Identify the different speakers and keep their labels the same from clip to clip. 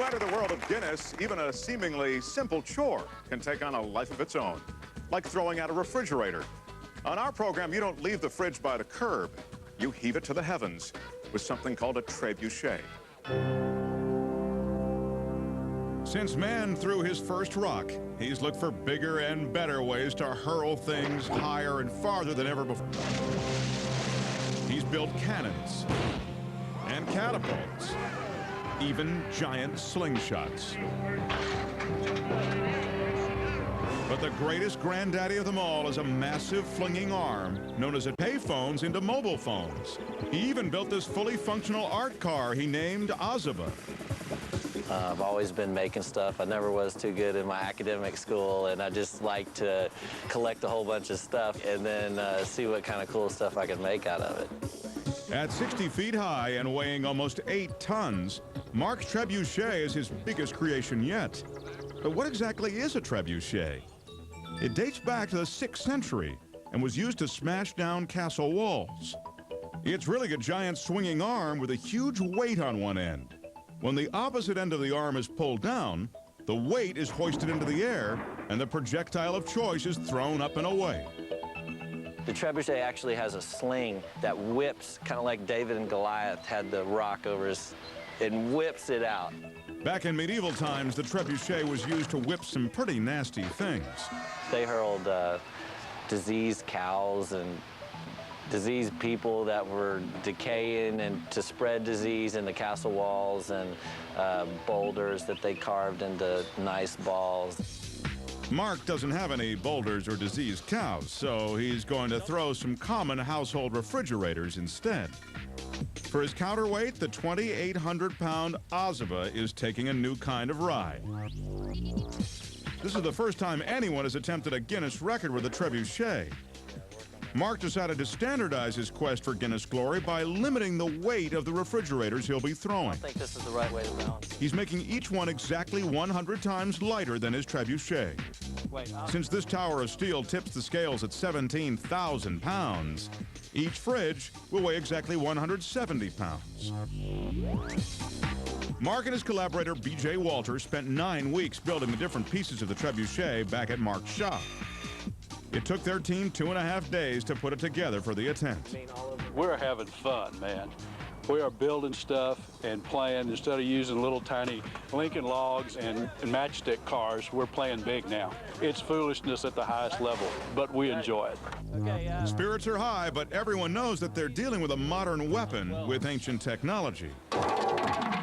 Speaker 1: enter the world of Guinness, even a seemingly simple chore can take on a life of its own, like throwing out a refrigerator. On our program, you don't leave the fridge by the curb. You heave it to the heavens with something called a trebuchet. Since man threw his first rock, he's looked for bigger and better ways to hurl things higher and farther than ever before. He's built cannons and catapults, even giant slingshots. But the greatest granddaddy of them all is a massive flinging arm known as a payphones into mobile phones. He even built this fully functional art car he named Ozaba.
Speaker 2: I've always been making stuff. I never was too good in my academic school, and I just like to collect a whole bunch of stuff and then see what kind of cool stuff I can make out of it.
Speaker 1: At 60 feet high and weighing almost 8 tons, Mark's trebuchet is his biggest creation yet. But what exactly is a trebuchet? It dates back to the 6th century and was used to smash down castle walls. It's really a giant swinging arm with a huge weight on one end. When the opposite end of the arm is pulled down, the weight is hoisted into the air and the projectile of choice is thrown up and away.
Speaker 2: The trebuchet actually has a sling that whips, kind of like David and Goliath had the rock over his, and whips it out.
Speaker 1: Back in medieval times, the trebuchet was used to whip some pretty nasty things.
Speaker 2: They hurled diseased cows and diseased people that were decaying and to spread disease in the castle walls, and boulders that they carved into nice balls.
Speaker 1: Mark doesn't have any boulders or diseased cows, so he's going to throw some common household refrigerators instead. For his counterweight, the 2,800-pound Ozaba is taking a new kind of ride. This is the first time anyone has attempted a Guinness record with a trebuchet. Mark decided to standardize his quest for Guinness glory by limiting the weight of the refrigerators he'll be throwing.
Speaker 2: I think this is the right way to balance.
Speaker 1: He's making each one exactly 100 times lighter than his trebuchet. Since this tower of steel tips the scales at 17,000 pounds, each fridge will weigh exactly 170 pounds. Mark and his collaborator, B.J. Walter, spent 9 weeks building the different pieces of the trebuchet back at Mark's shop. It took their team 2.5 days to put it together for the attempt.
Speaker 3: We're having fun, man. We are building stuff and playing. Instead of using little tiny Lincoln logs and matchstick cars, we're playing big now. It's foolishness at the highest level, but we enjoy it.
Speaker 1: Spirits are high, but everyone knows that they're dealing with a modern weapon with ancient technology.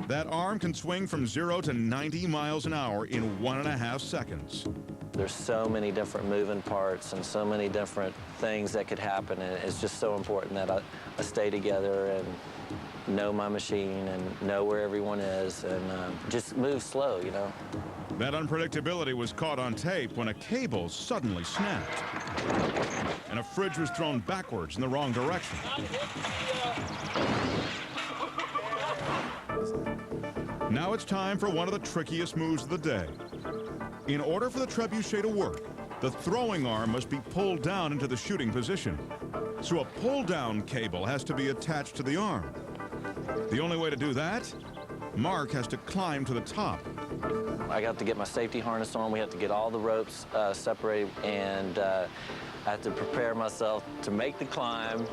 Speaker 1: That arm can swing from 0 to 90 miles an hour in 1.5 seconds.
Speaker 2: There's so many different moving parts and so many different things that could happen, and it's just so important that I stay together and know my machine and know where everyone is and just move slow, you know.
Speaker 1: That unpredictability was caught on tape when a cable suddenly snapped and a fridge was thrown backwards in the wrong direction. Now it's time for one of the trickiest moves of the day. In order for the trebuchet to work, the throwing arm must be pulled down into the shooting position. So a pull-down cable has to be attached to the arm. The only way to do that, Mark has to climb to the top.
Speaker 2: I got to get my safety harness on. We have to get all the ropes separated, and I have to prepare myself to make the climb.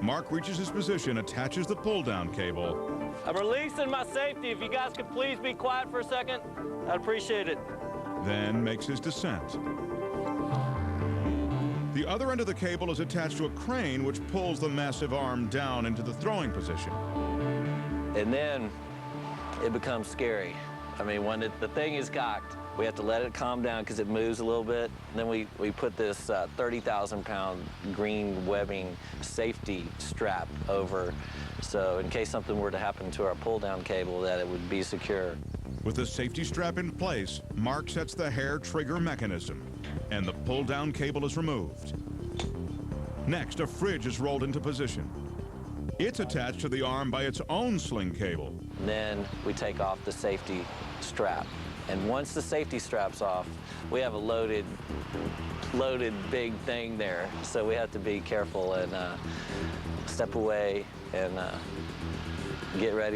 Speaker 1: Mark reaches his position, attaches the pull-down cable.
Speaker 2: I'm releasing my safety. If you guys could please be quiet for a second, I'd appreciate it.
Speaker 1: Then makes his descent. The other end of the cable is attached to a crane which pulls the massive arm down into the throwing position.
Speaker 2: And then it becomes scary. I mean, when the thing is cocked, we have to let it calm down because it moves a little bit. Then we put this 30,000-pound green webbing safety strap over, so in case something were to happen to our pull-down cable, that it would be secure.
Speaker 1: With the safety strap in place, Mark sets the hair trigger mechanism, and the pull-down cable is removed. Next, a fridge is rolled into position. It's attached to the arm by its own sling cable.
Speaker 2: Then we take off the safety strap. And once the safety strap's off, we have a loaded big thing there. So we have to be careful and step away and get ready.